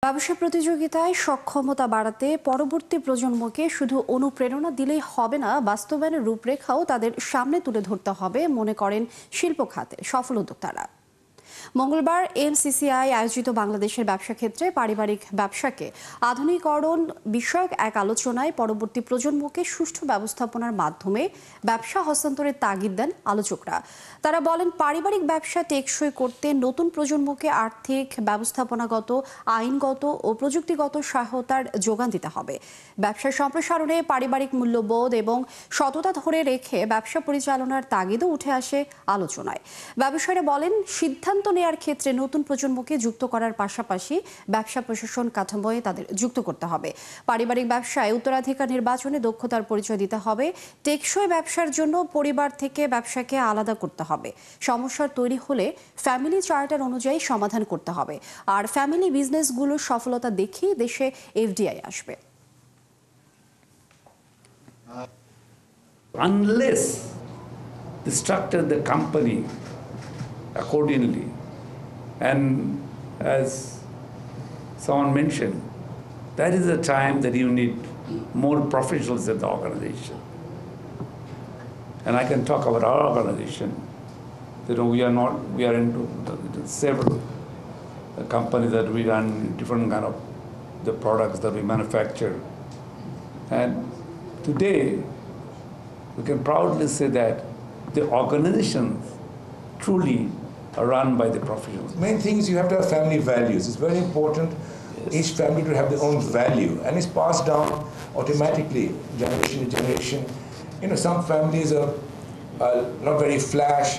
ব্যবসা প্রতিযোগিতায় সক্ষমতা বাড়াতে পরবর্তী প্রজন্মকে শুধু অনুপ্রেরণা দিলেই হবে না, বাস্তবায়নের রূপরেখাও তাদের সামনে তুলে ধরতে হবে, মনে করেন শিল্প খাতের সফল উদ্যোক্তারা। মঙ্গলবার এমসিসিআই আয়োজিত বাংলাদেশের ব্যবসা ক্ষেত্রে পারিবারিক ব্যবসাকে আধুনিকরণ বিষয়ক এক আলোচনায় পরবর্তী প্রজন্মকে সুষ্ঠু ব্যবস্থাপনার মাধ্যমে ব্যবসা হস্তান্তরের তাগিদ দেন আলোচকরা। তারা বলেন, পারিবারিক ব্যবসা টেকসই করতে নতুন প্রজন্মকে আর্থিক, ব্যবস্থাপনাগত, আইনগত ও প্রযুক্তিগত সহায়তার যোগান দিতে হবে। ব্যবসার সম্প্রসারণে পারিবারিক মূল্যবোধ এবং সততা ধরে রেখে ব্যবসা পরিচালনার তাগিদও উঠে আসে আলোচনায়। ব্যবসায়ীরা বলেন, সিদ্ধান্ত নেয়ার ক্ষেত্রে নতুন প্রজন্মকে যুক্ত করার পাশাপাশি ব্যবসা প্রশাসন কাঠামোয় তাদের যুক্ত করতে হবে। পারিবারিক ব্যবসায় উত্তরাধিকার নির্বাচনে দক্ষতার পরিচয় দিতে হবে। টেকসই ব্যবসার জন্য পরিবার থেকে ব্যবসাকে আলাদা করতে হবে। সমস্যার তৈরি হলে ফ্যামিলি চার্টার অনুযায়ী সমাধান করতে হবে। আর ফ্যামিলি বিজনেসগুলোর সফলতা দেখেই দেশে এফডিআই আসবে। Unless they structure the company accordingly, and as someone mentioned, that is the time that you need more professionals in the organization. And I can talk about our organization. We are into several companies that we run different kind of the products that we manufacture. And today, we can proudly say that the organizations truly are run by the professionals. Main thing is you have to have family values. It's very important each family to have their own value, and it's passed down automatically, generation to generation. You know, some families are not very flash,